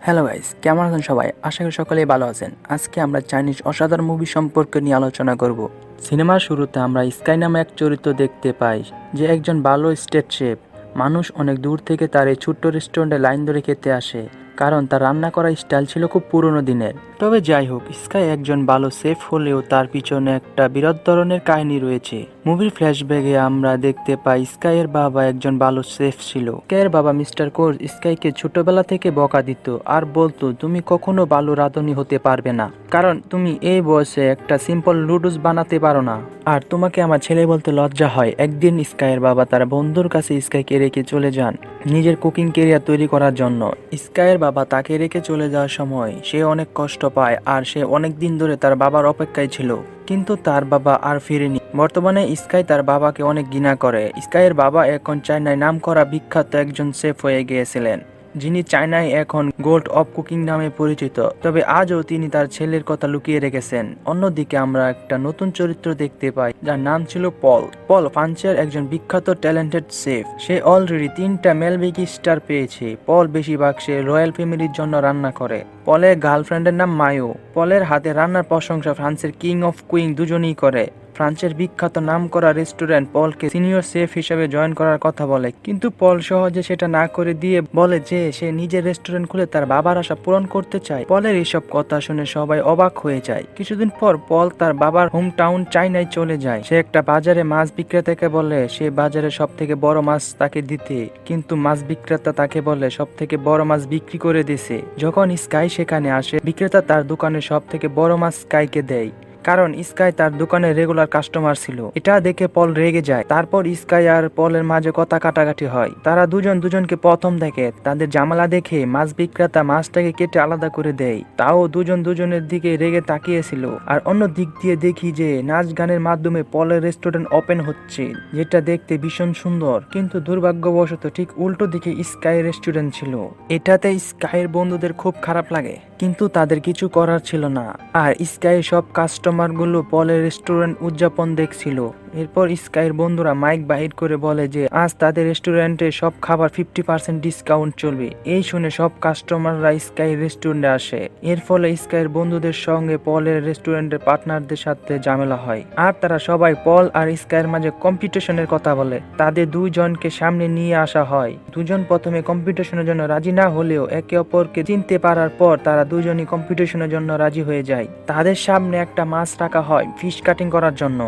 Hello guys, কেমন আছেন সবাই? আশা করি সকলেই ভালো আছেন। আজকে আমরা চাইনিজ অসাধারণ মুভি সম্পর্কে নিয়ে আলোচনা করব। সিনেমার শুরুতে আমরা স্কাই নামে এক চরিত্র দেখতে পাই, যে একজন ভালো স্টেট শেফ। মানুষ অনেক দূর থেকে তার এই ছোট্ট রেস্টুরেন্টে লাইন ধরে খেতে আসে, কারণ তার রান্না করার স্টাইল ছিল খুব পুরনো দিনের। তবে যাই হোক, স্কাই একজন ভালো শেফ হলেও তার পিছনে একটা বিরাট ধরনের কাহিনী রয়েছে। মুভির ফ্ল্যাশব্যাকে আমরা দেখতে পাই স্কাইয়ের বাবা একজন ভালো শেফ ছিল। স্কাইয়ের বাবা মিস্টার কোর্স স্কাইকে ছোটবেলা থেকে বকা দিত আর বলতো, তুমি কখনো ভালো রাঁধুনি হতে পারবে না, কারণ তুমি এই বয়সে একটা সিম্পল নুডলস বানাতে পারো না, আর তোমাকে আমার ছেলে বলতে লজ্জা হয়। একদিন স্কাইয়ের বাবা তার বন্ধুর কাছে স্কাইকে রেখে চলে যান নিজের কুকিং ক্যারিয়ার তৈরি করার জন্য। স্কাইয়ের বাবা তাকে রেখে চলে যাওয়ার সময় সে অনেক কষ্ট পায়, আর সে অনেক দিন ধরে তার বাবার অপেক্ষায় ছিল, কিন্তু তার বাবা আর ফিরেনি। বর্তমানে স্কাই তার বাবাকে অনেক ঘৃণা করে। স্কাইয়ের বাবা এখন চায়নায় নামকরা বিখ্যাত একজন শেফ হয়ে গিয়েছিলেন, যিনি চায়নায় এখন গোল্ড অফ কুকিং নামে পরিচিত। তবে আজও তিনি তার ছেলের কথা লুকিয়ে রেখেছেন। অন্যদিকে আমরা একটা নতুন চরিত্র দেখতে পাই, যার নাম ছিল পল। পল ফ্রান্সের একজন বিখ্যাত ট্যালেন্টেড শেফ। সে অলরেডি 3টা মেলবেগি স্টার পেয়েছে। পল বেশিরভাগ সে রয়্যাল ফ্যামিলির জন্য রান্না করে। পলের গার্লফ্রেন্ডের নাম মায়ো। পলের হাতে রান্নার প্রশংসা ফ্রান্সের কিং অফ কুইং দুজনেই করে। ফ্রান্সের বিখ্যাত নামকরা রেস্টুরেন্ট পলকে সিনিয়র শেফ হিসেবে জয়েন করার কথা বলে, কিন্তু পল সহজে সেটা না করে দিয়ে বলে যে সে নিজের রেস্টুরেন্ট খুলে তার বাবার আশা পূরণ করতে চায়। পলের এইসব কথা শুনে সবাই অবাক হয়ে যায়। কিছুদিন পর পল তার বাবার হোম টাউন চায়নায় চলে যায়। সে একটা বাজারে মাছ বিক্রেতাকে বলে সে বাজারে সব থেকে বড় মাছ তাকে দিতে, কিন্তু মাছ বিক্রেতা তাকে বলে সব থেকে বড় মাছ বিক্রি করে দিছে। যখন স্কাই সেখানে আসে, বিক্রেতা তার দোকানে সব থেকে বড় মাছ স্কাইকে দেয়, কারণ স্কাই তার দোকানে রেগুলার কাস্টমার ছিল। এটা দেখে পল রেগে যায়। তারপর স্কাই আর পলের মাঝে কথা কাটাকাটি হয়। তারা দুজনকে প্রথম দেখে। তাদের ঝামেলা দেখে মাছ বিক্রেতা মাছটাকে কেটে আলাদা করে দেয়। তাও দুজনের দিকে রেগে তাকিয়েছিল। আর অন্য দিক দিয়ে দেখি যে নাচ গানের মাধ্যমে পলের রেস্টুরেন্ট ওপেন হচ্ছে, যেটা দেখতে ভীষণ সুন্দর। কিন্তু দুর্ভাগ্যবশত ঠিক উল্টো দিকে স্কাই রেস্টুরেন্ট ছিল। এটাতে স্কাইয়ের বন্ধুদের খুব খারাপ লাগে, কিন্তু তাদের কিছু করার ছিল না। আর স্কাই সব কাস্টমারগুলো পলের রেস্টুরেন্ট উদযাপন দেখছিল। এরপর স্কাইয়ের বন্ধুরা মাইক বাহির করে বলে যে আজ তাদের রেস্টুরেন্টে সব খাবার 50% ডিসকাউন্ট চলবে। এই শুনে সব কাস্টমাররা স্কাই রেস্টুরেন্টে আসে। এর ফলে স্কাইয়ের বন্ধুদের সঙ্গে পলের রেস্টুরেন্টের পার্টনারদের সাথে ঝামেলা হয়, আর তারা সবাই পল আর স্কাইয়ের মাঝে কম্পিটিশনের কথা বলে। তাদের দুইজনকে সামনে নিয়ে আসা হয়। দুজন প্রথমে কম্পিটিশনের জন্য রাজি না হলেও একে অপরকে চিনতে পারার পর তারা দুজনই কম্পিটিশনের জন্য রাজি হয়ে যায়। তাদের সামনে একটা মাছ রাখা হয় ফিশ কাটিং করার জন্য।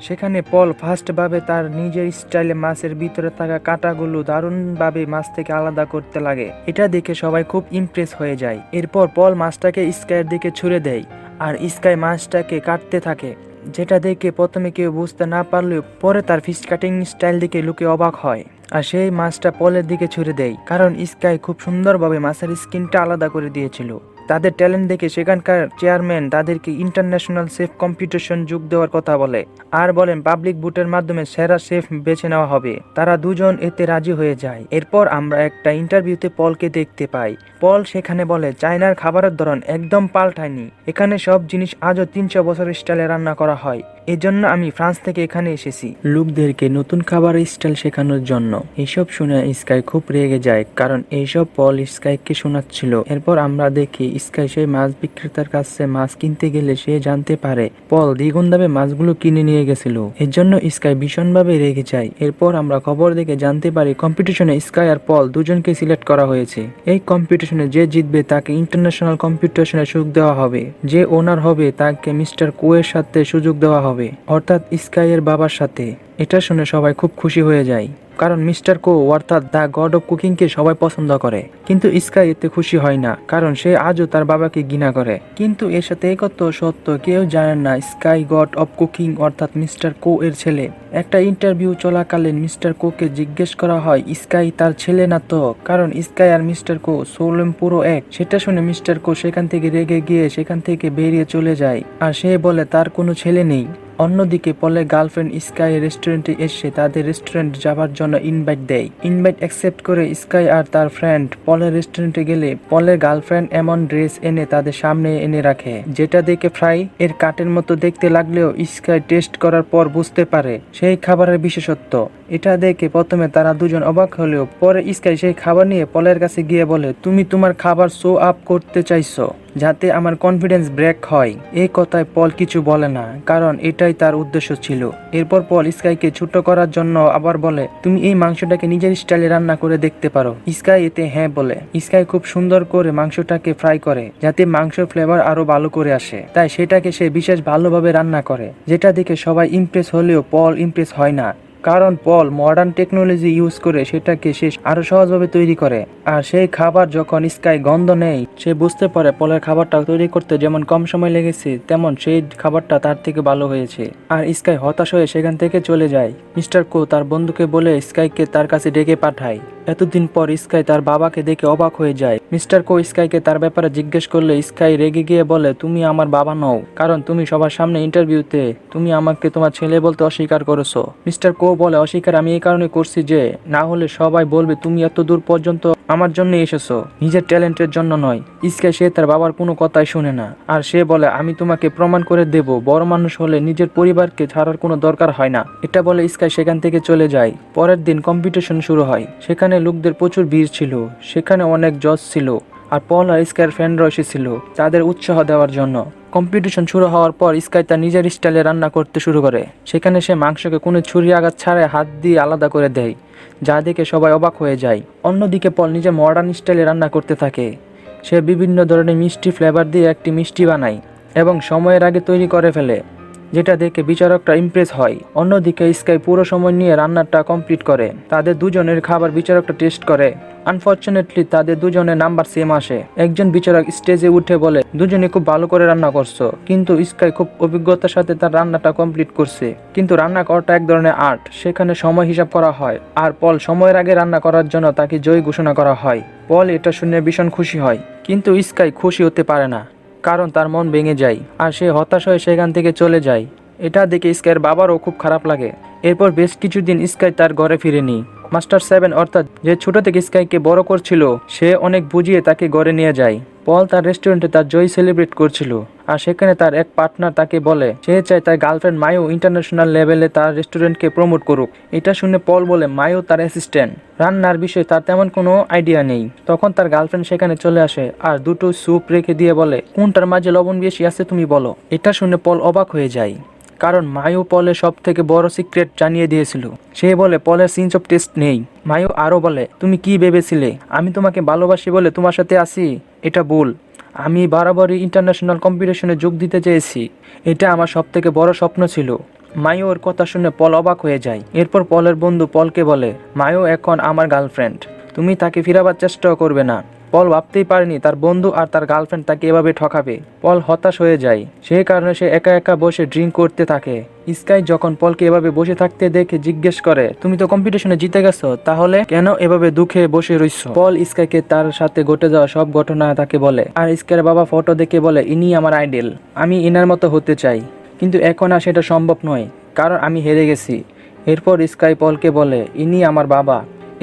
সেখানে পল ফার্স্ট ভাবে তার নিজের স্টাইলে মাছের ভিতরে থাকা কাঁটাগুলো দারুণভাবে মাছ থেকে আলাদা করতে লাগে। এটা দেখে সবাই খুব ইমপ্রেস হয়ে যায়। এরপর পল মাছটাকে স্কাইয়ের দিকে ছুড়ে দেয়, আর স্কাই মাছটাকে কাটতে থাকে, যেটা দেখে প্রথমে কেউ বুঝতে না পারলেও পরে তার ফিশ কাটিং স্টাইল দেখে লোকে অবাক হয়। আর সেই মাছটা পলের দিকে ছুড়ে দেয়, কারণ স্কাই খুব সুন্দরভাবে মাছের স্কিনটা আলাদা করে দিয়েছিল। তাদের ট্যালেন্ট দেখে সেখানকার চেয়ারম্যান তাদেরকে ইন্টারন্যাশনাল শেফ কম্পিটিশন যোগ দেওয়ার কথা বলে, আর বলেন পাবলিক ভোটের মাধ্যমে সেরা শেফ বেছে নেওয়া হবে। তারা দুজন এতে রাজি হয়ে যায়। এরপর আমরা একটা ইন্টারভিউতে পলকে দেখতে পাই। পল সেখানে বলে চায়নার খাবারের ধরন একদম পাল্টায়নি। এখানে সব জিনিস আজও 300 বছরের স্টাইলে রান্না করা হয়। এজন্য আমি ফ্রান্স থেকে এখানে এসেছি লোকদেরকে নতুন খাবারের স্টাইল শেখানোর জন্য। এইসব শুনে স্কাই খুব রেগে যায়, কারণ এইসব পল স্কাইকে শোনাচ্ছিল। এরপর আমরা দেখি স্কাই সেই মাছ বিক্রেতার কাছে মাছ কিনতে গেলে সে জানতে পারে পল দ্বিগুণ দামে মাছগুলো কিনে নিয়ে গেছিল। এর জন্য স্কাই ভীষণভাবে রেগে যায়। এরপর আমরা খবর দেখে জানতে পারি কম্পিটিশনে স্কাই আর পল দুজনকে সিলেক্ট করা হয়েছে। এই কম্পিটিশনে যে জিতবে তাকে ইন্টারন্যাশনাল কম্পিটিশনে সুযোগ দেওয়া হবে। যে ওনার হবে তাকে মিস্টার কোয়ের সাথে সুযোগ দেওয়া হবে, অর্থাৎ স্কাইয়ের বাবার সাথে। এটা শুনে সবাই খুব খুশি হয়ে যায়, কারণ মিস্টার কো অর্থাৎ দ্য গড অফ কুকিং কে সবাই পছন্দ করে। কিন্তু স্কাই এতে খুশি হয় না, কারণ সে আজও তার বাবাকে ঘৃণা করে। কিন্তু এর সাথে একত্র সত্য কেউ জানেন না স্কাই গড অফ কুকিং অর্থাৎ মিস্টার কো এর ছেলে। একটা ইন্টারভিউ চলাকালীন মিস্টার কো কে জিজ্ঞেস করা হয় স্কাই তার ছেলে না তো, কারণ স্কাই আর মিস্টার কো সোলেম পুরো এক। সেটা শুনে মিস্টার কো সেখান থেকে রেগে গিয়ে সেখান থেকে বেরিয়ে চলে যায়, আর সে বলে তার কোনো ছেলে নেই। অন্যদিকে পলের গার্লফ্রেন্ড স্কাই রেস্টুরেন্টে এসে তাদের রেস্টুরেন্ট যাবার জন্য ইনভাইট দেয়। ইনভাইট অ্যাকসেপ্ট করে স্কাই আর তার ফ্রেন্ড পলের রেস্টুরেন্টে গেলে পলের গার্লফ্রেন্ড এমন ড্রেস এনে তাদের সামনে এনে রাখে, যেটা দেখে ফ্রাই এর কাটের মতো দেখতে লাগলেও স্কাই টেস্ট করার পর বুঝতে পারে সেই খাবারের বিশেষত্ব। এটা দেখে প্রথমে তারা দুজন অবাক হলেও পরে স্কাই সেই খাবার নিয়ে পলের কাছে গিয়ে বলে, তুমি তোমার খাবার শো আপ করতে চাইছো যাতে আমার কনফিডেন্স ব্রেক হয়। এই কথায় পল কিছু বলে না, কারণ এটাই তার উদ্দেশ্য ছিল। এরপর পল স্কাইকে ছোট করার জন্য আবার বলে, তুমি এই মাংসটাকে নিজের স্টাইলে রান্না করে দেখতে পারো। স্কাই এতে হ্যাঁ বলে। স্কাই খুব সুন্দর করে মাংসটাকে ফ্রাই করে যাতে মাংসের ফ্লেভার আরো ভালো করে আসে, তাই সেটাকে সে বিশেষ ভালোভাবে রান্না করে, যেটা দেখে সবাই ইমপ্রেস হলেও পল ইমপ্রেস হয় না, কারণ পল মডার্ন টেকনোলজি ইউজ করে সেটাকে সে আরো সহজভাবে তৈরি করে। আর সেই খাবার যখন স্কাই গন্ধ নেই, সে বুঝতে পারে পলের খাবারটা তৈরি করতে যেমন কম সময় লেগেছে, তেমন সেই খাবারটা তার থেকে ভালো হয়েছে। আর স্কাই হতাশ হয়ে সেখান থেকে চলে যায়। মিস্টার কো তার বন্ধুকে বলে স্কাইকে তার কাছে ডেকে পাঠায়। এতদিন পর স্কাই তার বাবাকে দেখে অবাক হয়ে যায়। মিস্টার কো স্কাইকে তার ব্যাপারে জিজ্ঞেস করলে স্কাই রেগে গিয়ে বলে, তুমি আমার বাবা নও, কারণ তুমি সবার সামনে ইন্টারভিউতে তুমি আমাকে তোমার ছেলে বলতে অস্বীকার করেছো। মিস্টার কো বলে, অস্বীকার আমি এই কারণে করছি যে না হলে সবাই বলবে তুমি এত দূর পর্যন্ত আমার জন্য এসেছো, নিজের ট্যালেন্টের জন্য নয়। স্কাই সে তার বাবার কোনো কথাই শুনে না, আর সে বলে, আমি তোমাকে প্রমাণ করে দেব বড় মানুষ হলে নিজের পরিবারকে ছাড়ার কোনো দরকার হয় না। এটা বলে স্কাই সেখান থেকে চলে যায়। পরের দিন কম্পিটিশন শুরু হয়। সেখানে লোকদের প্রচুর ভিড় ছিল। সেখানে অনেক জজ ছিল, আর পল আর স্কাইয়ের ফ্রেন্ডরা এসেছিল তাদের উৎসাহ দেওয়ার জন্য। কম্পিটিশন শুরু হওয়ার পর স্কাই তার নিজের স্টাইলে রান্না করতে শুরু করে। সেখানে সে মাংসকে কোনো ছুরি আঘাত ছাড়াই হাত দিয়ে আলাদা করে দেয়, যা দেখে সবাই অবাক হয়ে যায়। অন্যদিকে পল নিজে মডার্ন স্টাইলে রান্না করতে থাকে। সে বিভিন্ন ধরনের মিষ্টি ফ্লেভার দিয়ে একটি মিষ্টি বানায় এবং সময়ের আগে তৈরি করে ফেলে, যেটা দেখে বিচারকরা ইমপ্রেস হয়। অন্যদিকে স্কাই পুরো সময় নিয়ে রান্নাটা কমপ্লিট করে। তাদের দুজনের খাবার বিচারকরা টেস্ট করে। আনফরচুনেটলি তাদের দুজনের নাম্বার সেম আসে। একজন বিচারক স্টেজে উঠে বলে, দুজনে খুব ভালো করে রান্না করছো, কিন্তু স্কাই খুব অভিজ্ঞতার সাথে তার রান্নাটা কমপ্লিট করছে। কিন্তু রান্না করাটা এক ধরনের আর্ট, সেখানে সময় হিসাব করা হয়। আর পল সময়ের আগে রান্না করার জন্য তাকে জয়ী ঘোষণা করা হয়। পল এটা শুনে ভীষণ খুশি হয়, কিন্তু স্কাই খুশি হতে পারে না, কারণ তার মন ভেঙে যায় আর সে হতাশ হয়ে সেখান থেকে চলে যায়। এটা দেখে স্কাইয়ের বাবারও খুব খারাপ লাগে। এরপর বেশ কিছুদিন স্কাই তার ঘরে ফিরেনি। মাস্টার 7 অর্থাৎ যে ছোট থেকে স্কাইকে বড় করছিল, সে অনেক বুঝিয়ে তাকে ঘরে নিয়ে যায়। পল তার রেস্টুরেন্টে তার জয় সেলিব্রেট করছিল, আর সেখানে তার এক পার্টনার তাকে বলে সে চায় তার গার্লফ্রেন্ড মায়ু ইন্টারন্যাশনাল লেভেলে তার রেস্টুরেন্টকে প্রমোট করুক। এটা শুনে পল বলে মায়ু তার অ্যাসিস্ট্যান্ট, রান্নার বিষয়ে তার তেমন কোনো আইডিয়া নেই। তখন তার গার্লফ্রেন্ড সেখানে চলে আসে আর দুটো স্যুপ রেখে দিয়ে বলে, কোনটার মাঝে লবণ বেশি আছে তুমি বলো। এটা শুনে পল অবাক হয়ে যায়, কারণ মায়ু পলের সব থেকে বড় সিক্রেট জানিয়ে দিয়েছিল। সে বলে পলের সেন্স অফ টেস্ট নেই। মায়ু আরও বলে, তুমি কি ভেবেছিলে আমি তোমাকে ভালোবাসি বলে তোমার সাথে আসি? এটা ভুল। আমি বরাবরই ইন্টারন্যাশনাল কম্পিটিশনে যোগ দিতে চেয়েছি, এটা আমার সব থেকে বড় স্বপ্ন ছিল। মায়ু ওর কথা শুনে পল অবাক হয়ে যায়। এরপর পলের বন্ধু পলকে বলে, মায়ু এখন আমার গার্লফ্রেন্ড, তুমি তাকে ফিরাবার চেষ্টাও করবে না। পল ভাবতেই পারেনি তার বন্ধু আর তার গার্লফ্রেন্ড তাকে এভাবে ঠকাবে। পল হতাশ হয়ে যায়, সেই কারণে সে একা একা বসে ড্রিঙ্ক করতে থাকে। স্কাই যখন পলকে এভাবে বসে থাকতে দেখে জিজ্ঞেস করে, তুমি তো কম্পিটিশনে জিতে গেছো, তাহলে কেন এভাবে দুঃখে বসে রইছো? পল স্কাইকে তার সাথে ঘটে যাওয়া সব ঘটনা তাকে বলে, আর স্কাইয়ের বাবা ফটো দেখে বলে, ইনি আমার আইডল, আমি ইনার মতো হতে চাই, কিন্তু এখন আর সেটা সম্ভব নয়, কারণ আমি হেরে গেছি। এরপর স্কাই পলকে বলে, ইনি আমার বাবা।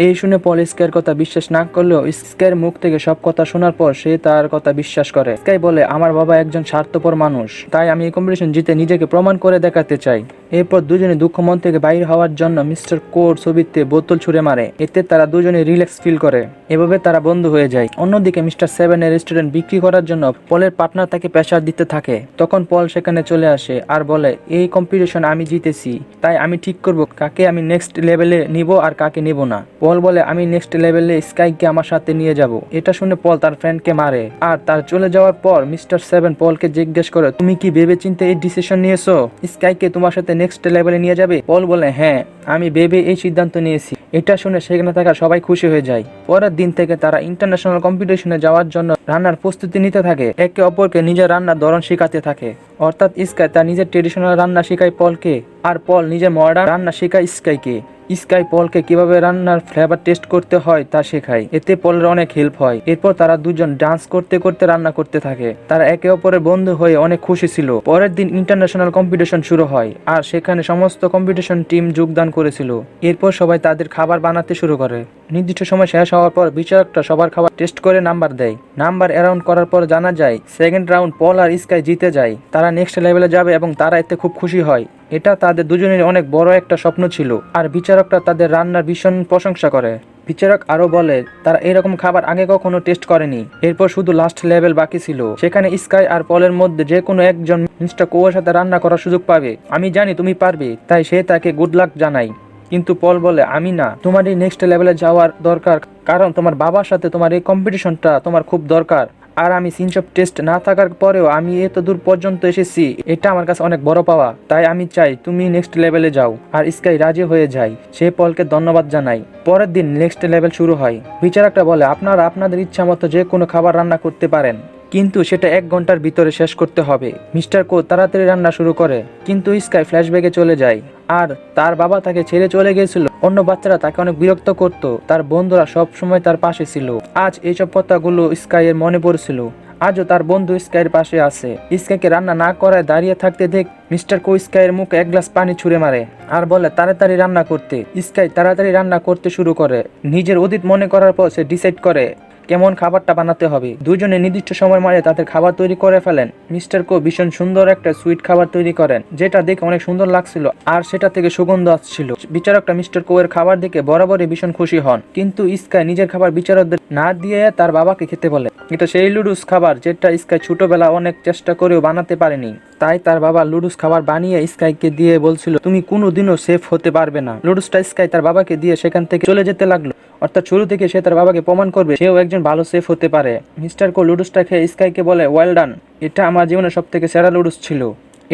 এই শুনে পল স্কাইয়ের কথা বিশ্বাস না করলেও স্কাইয়ের মুখ থেকে সব কথা শোনার পর সে তার কথা বিশ্বাস করে। স্কাই বলে, আমার বাবা একজন স্বার্থপর মানুষ, তাই আমি এই কম্পিটিশন জিতে নিজেকে প্রমাণ করে দেখাতে চাই। এরপর দুজনে দুঃখ মন থেকে বাইর হওয়ার জন্য মিস্টার কোর ছবিতে বোতল ছুঁড়ে মারে। এতে তারা দুজনে রিল্যাক্স ফিল করে। এভাবে তারা বন্ধু হয়ে যায়। অন্যদিকে মিস্টার 7 এর রেস্টুরেন্ট বিক্রি করার জন্য পলের পার্টনার তাকে প্রেসার দিতে থাকে। তখন পল সেখানে চলে আসে আর বলে, এই কম্পিটিশন আমি জিতেছি, তাই আমি ঠিক করব কাকে আমি নেক্সট লেভেলে নিব আর কাকে নিব না। পল বলে, আমি নেক্সট লেভেলে স্কাইকে আমার সাথে নিয়ে যাব। এটা শুনে পল তার ফ্রেন্ডকে মারে। আর তার চলে যাওয়ার পর মিস্টার 7 পলকে জিজ্ঞেস করে, তুমি কি ভেবেচিন্তে এই ডিসিশন নিয়েছো স্কাইকে তোমার সাথে নেক্সট লেভেলে নিয়ে যাবে? পল বলে, হ্যাঁ, আমি ভেবে এই সিদ্ধান্ত নিয়েছি। এটা শুনে সেখানে থাকা সবাই খুশি হয়ে যায়। পরের দিন থেকে তারা ইন্টারন্যাশনাল কম্পিটিশনে যাওয়ার জন্য রান্নার প্রস্তুতি নিতে থাকে। একে অপরকে নিজের রান্নার ধরন শেখাতে থাকে। অর্থাৎ স্কাই তার নিজের ট্রেডিশনাল রান্না শেখায় পলকে, আর পল নিজের মডার্ন রান্না শেখায় স্কাইকে। স্কাই পলকে কিভাবে রান্নার ফ্লেভার টেস্ট করতে হয় তা শেখায়। এতে পলের অনেক হেল্প হয়। এরপর তারা দুজন ডান্স করতে করতে রান্না করতে থাকে। তারা একে অপরের বন্ধু হয়ে অনেক খুশি ছিল। পরের দিন ইন্টারন্যাশনাল কম্পিটিশন শুরু হয়, আর সেখানে সমস্ত কম্পিটিশন টিম যোগদান করেছিল। এরপর সবাই তাদের খাবার বানাতে শুরু করে। নির্দিষ্ট সময় শেষ হওয়ার পর বিচারকরা সবার খাবার টেস্ট করে নাম্বার দেয়। নাম্বার অ্যারাউন্ড করার পর জানা যায় সেকেন্ড রাউন্ড পল আর স্কাই জিতে যায়। তারা নেক্সট লেভেলে যাবে এবং তারা এতে খুব খুশি হয়। এটা তাদের দুজনের অনেক বড় একটা স্বপ্ন ছিল। আর বিচারকরা তাদের রান্নার ভীষণ প্রশংসা করে। বিচারক আরো বলে তারা এরকম খাবার আগে কখনো টেস্ট করেনি। এরপর শুধু লাস্ট লেভেল বাকি ছিল, সেখানে স্কাই আর পলের মধ্যে যে কোনো একজন মিস্টার কোয়ের সাথে রান্না করার সুযোগ পাবে। আমি জানি তুমি পারবে, তাই সে তাকে গুড লাক জানাই। কিন্তু পল বলে আমি না, তোমার এই নেক্সট লেভেলে যাওয়ার দরকার, কারণ তোমার বাবার সাথে তোমার এই কম্পিটিশনটা তোমার খুব দরকার। আর আমি সিনস অফ টেস্ট না থাকার পরেও আমি এত দূর পর্যন্ত এসেছি, এটা আমার কাছে অনেক বড় পাওয়া। তাই আমি চাই তুমি নেক্সট লেভেলে যাও। আর স্কাই রাজি হয়ে যায়। সে পলকে ধন্যবাদ জানাই। পরের দিন নেক্সট লেভেল শুরু হয়। বিচারকটা বলে আপনারা আপনাদের ইচ্ছা মতো যে কোনো খাবার রান্না করতে পারেন, কিন্তু সেটা 1 ঘন্টার ভিতরে শেষ করতে হবে। মিস্টার কো তাড়াতাড়ি রান্না শুরু করে, কিন্তু স্কাই ফ্ল্যাশব্যাকে চলে যায়। আর তার বাবা তাকে ছেড়ে চলে গেছিল। অন্য বাচ্চারা তাকে অনেক বিরক্ত করত, তার বন্ধুরা সব সময় তার পাশে ছিল। আজ এইসব কথাগুলো স্কাইয়ের মনে পড়ছিল। আজও তার বন্ধু স্কাইয়ের পাশে আছে। স্কাইকে রান্না না করায় দাঁড়িয়ে থাকতে দেখ মিস্টার কো স্কাইয়ের মুখে 1 গ্লাস পানি ছুঁড়ে মারে আর বলে তাড়াতাড়ি রান্না করতে। স্কাই তাড়াতাড়ি রান্না করতে শুরু করে। নিজের অতীত মনে করার পর সে ডিসাইড করে কেমন খাবারটা বানাতে হবে। দুজনে নির্দিষ্ট সময়ের মাঝে তাদের খাবার তৈরি করে ফেলেন। মিস্টার কো ভীষণ সুন্দর একটা সুইট খাবার তৈরি করেন, যেটা দেখে অনেক সুন্দর লাগছিল আর সেটা থেকে সুগন্ধ আসছিল। বিচারকটা মিস্টার কো এর খাবার দেখে বরাবরই ভীষণ খুশি হন। কিন্তু স্কাই নিজের খাবার বিচারকদের না দিয়ে তার বাবাকে খেতে বলে। এটা সেই লুডুস খাবার যেটা স্কাই ছোটবেলা অনেক চেষ্টা করেও বানাতে পারেনি। তাই তার বাবা লুডুস খাবার বানিয়ে স্কাইকে দিয়ে বলছিল তুমি কোনোদিনও সেফ হতে পারবে না। লুডুসটা স্কাই তার বাবাকে দিয়ে সেখান থেকে চলে যেতে লাগলো। অর্থাৎ শুরু থেকে সে তার বাবাকে প্রমাণ করবে সেও একজন ভালো সেফ হতে পারে। মিস্টার কো লুডুসটা খেয়ে স্কাইকে বলে ওয়েল ডান, এটা আমার জীবনের সব থেকে সেরা লুডুস ছিল।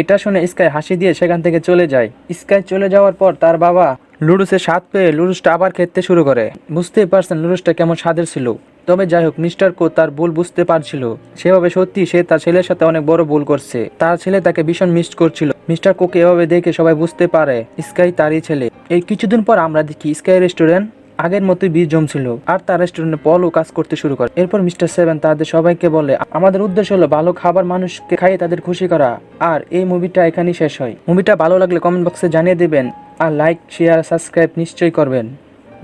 এটা শুনে স্কাই হাসি দিয়ে সেখান থেকে চলে যায়। স্কাই চলে যাওয়ার পর তার বাবা লুডুসের স্বাদ পেয়ে লুডুসটা আবার খেতে শুরু করে। বুঝতেই পারছেন লুডুসটা কেমন স্বাদের ছিল। তবে যাই হোক, মিস্টার কো তার ভুল বুঝতে পারছিল। সেভাবে সত্যি সে তার ছেলের সাথে অনেক বড় ভুল করছে। তার ছেলে তাকে ভীষণ মিস করছিল। মিস্টার কোকে এভাবে দেখে সবাই বুঝতে পারে স্কাই তারই ছেলে। এই কিছুদিন পর আমরা দেখি স্কাই রেস্টুরেন্ট আগের মতোই বীজ জমছিল আর তার রেস্টুরেন্টে পলও কাজ করতে শুরু করে। এরপর মিস্টার সেভেন তাদের সবাইকে বলে আমাদের উদ্দেশ্য হলো ভালো খাবার মানুষকে খাইয়ে তাদের খুশি করা। আর এই মুভিটা এখানেই শেষ হয়। মুভিটা ভালো লাগলে কমেন্ট বক্সে জানিয়ে দিবেন আর লাইক শেয়ার সাবস্ক্রাইব নিশ্চয়ই করবেন।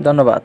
ধন্যবাদ।